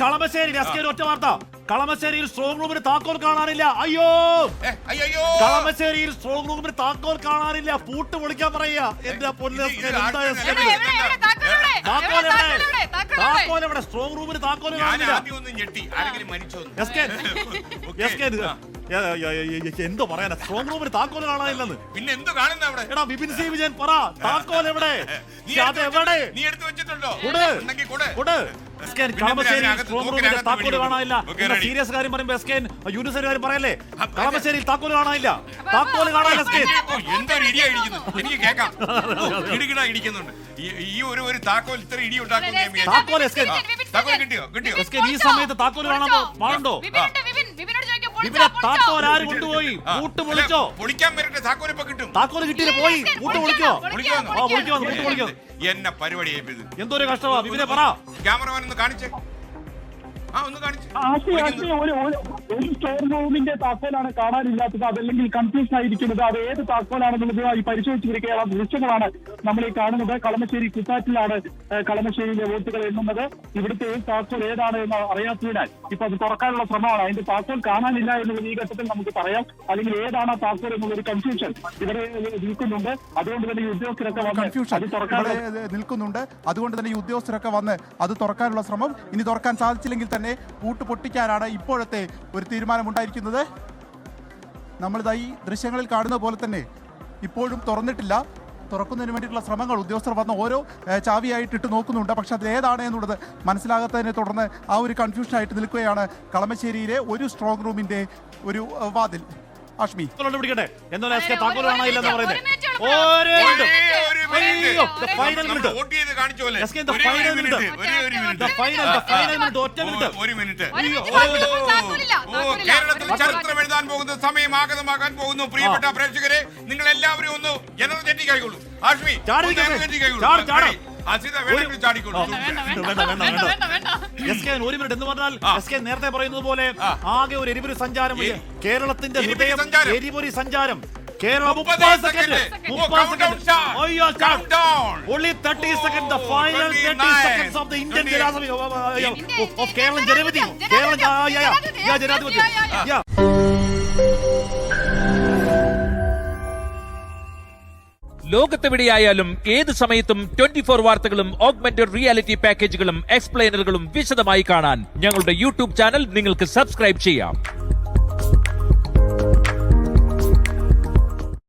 കളമശ്ശേരി ഒറ്റ വാർത്ത. കളമശ്ശേരിയിൽ സ്ട്രോങ് റൂമിന് താക്കോൽ കാണാനില്ല. അയ്യോ, കളമശ്ശേരിയിൽ സ്ട്രോങ് റൂമിന് താക്കോൽ കാണാനില്ല. പൂട്ട് പൊളിക്കാൻ പറയാ. എന്റെ പൊന്ന് താക്കോൽ എവിടെ? സ്ട്രോങ് റൂമിന് താക്കോൽ കാണാനില്ല. എന്തോ പറയാനാ, സ്ട്രോങ് റൂമിന് താക്കോൽ കാണാനില്ലെന്ന്. പിന്നെ എന്തോ കാണുന്ന അവിടെ? എടാ വിപിൻ സി വിജയൻ പറ, താക്കോൽ എവിടെ? നീ എടുത്തു വെച്ചിട്ടുണ്ടോ? താക്കോല് കാണാനില്ല. സീരിയസ് കാര്യം പറയുമ്പോ യൂണിവേഴ്സിറ്റി കാര്യം പറയല്ലേ? കളമശ്ശേരിയിൽ താക്കോല് കാണാനില്ല. താക്കോല് കാണാനില്ല. എന്തൊരു ഇടിയാ ഇടിക്കുന്നു, എനിക്ക് കേൾക്കാം. ഇടികിടാ ഇടിക്കുന്നുണ്ട്. ഈ ഒരു താക്കോൽ ഇത്ര ഇടി ഉണ്ടാക്കും. താക്കോൽ കിട്ടിയോ? ഈ സമയത്ത് താക്കോല് കാണാൻ പാടുണ്ടോ? താക്കോൽ ആര് കൊണ്ടുപോയി? പൂട്ട് പൊളിച്ചോ? പൊളിക്കാൻ വരട്ടെ, താക്കോൽ ഇപ്പൊ കിട്ടും. താക്കോല് കിട്ടിയില്ല, പോയി. പൂട്ട് പൊളിക്കോ? എന്നെ പരിപാടി എന്തൊരു കഷ്ടമാ. വിപിനെ പറ. ക്യാമറമാൻ ഒന്ന് കാണിച്ചേ. ഒരു സ്റ്റോർ റൂമിന്റെ താക്കോലാണ് കാണാനില്ലാത്തത്, അതല്ലെങ്കിൽ കൺഫ്യൂഷൻ ആയിരിക്കുന്നത്. അത് ഏത് താക്കോലാണെന്നുള്ളത് ഈ പരിശോധിച്ചിരിക്കുകയുള്ള ദൃശ്യങ്ങളാണ് നമ്മൾ ഈ കാണുന്നത്. കളമശ്ശേരി കുസാറ്റിലാണ് കളമശ്ശേരിയിലെ വോട്ടുകൾ എണ്ണുന്നത്. ഇവിടുത്തെ താക്കോൽ ഏതാണ് എന്ന് അറിയാത്തതിനാൽ ഇപ്പൊ അത് തുറക്കാനുള്ള ശ്രമമാണ്. അതിന്റെ താക്കോൽ കാണാനില്ല എന്നുള്ളത് ഈ ഘട്ടത്തിൽ നമുക്ക് പറയാം. അല്ലെങ്കിൽ ഏതാണ് ആ താക്കോൽ എന്നുള്ളൊരു കൺഫ്യൂഷൻ ഇവിടെ നിൽക്കുന്നുണ്ട്. അതുകൊണ്ട് തന്നെ ഈ ഉദ്യോഗസ്ഥരൊക്കെ നിൽക്കുന്നുണ്ട്. അതുകൊണ്ട് തന്നെ ഈ ഉദ്യോഗസ്ഥരൊക്കെ വന്ന് അത് തുറക്കാനുള്ള ശ്രമം. ഇനി തുറക്കാൻ സാധിച്ചില്ലെങ്കിൽ തന്നെ പൂട്ട് പൊട്ടിക്കാനാണ് ഇപ്പോഴത്തെ ഒരു തീരുമാനമുണ്ടായിരിക്കുന്നത്. നമ്മളിതായി ദൃശ്യങ്ങളിൽ കാണുന്ന പോലെ തന്നെ ഇപ്പോഴും തുറന്നിട്ടില്ല. തുറക്കുന്നതിന് വേണ്ടിയിട്ടുള്ള ശ്രമങ്ങൾ ഉദ്യോഗസ്ഥർ വന്ന് ഓരോ ചാവിയായിട്ട് ഇട്ട് നോക്കുന്നുണ്ട്. പക്ഷെ അത് ഏതാണ് എന്നുള്ളത് മനസ്സിലാകാത്തതിനെ തുടർന്ന് ആ ഒരു കൺഫ്യൂഷനായിട്ട് നിൽക്കുകയാണ് കളമശ്ശേരിയിലെ ഒരു സ്ട്രോങ് റൂമിന്റെ ഒരു വാതിൽ. ആഷ്മി പിടിക്കട്ടെ. എന്നാൽ താക്കോൽ കാണാനില്ലെന്ന് പറയുന്നത്. കേരളത്തിൽ ചരിത്രം എഴുതാൻ പോകുന്ന സമയം ആഗതമാകാൻ പോകുന്നു. പ്രിയപ്പെട്ട പ്രേക്ഷകരെ, നിങ്ങൾ എല്ലാവരും ഒന്ന് എനർജറ്റിക് ആയിക്കോളൂ. ആഷ്മി ഒരു മിനിറ്റ് എന്ന് പറഞ്ഞാൽ നേരത്തെ പറയുന്നത് പോലെ ആകെ ഒരു എരിപൊരി സഞ്ചാരം. കേരളത്തിന്റെ ഹൃദയം എരിപൊരി സഞ്ചാരം. Keralam 30 second. Only 30 seconds. The final 30 seconds of the Indian of Kerala Janavati. Janavati. Yeah. ലോകത്തെവിടെയായാലും ഏത് സമയത്തും 24 വാർത്തകളും ഓഗ്മെന്റഡ് റിയാലിറ്റി പാക്കേജുകളും എക്സ്പ്ലെയിനറുകളും വിശദമായി കാണാൻ ഞങ്ങളുടെ യൂട്യൂബ് ചാനൽ നിങ്ങൾക്ക് സബ്സ്ക്രൈബ് ചെയ്യാം.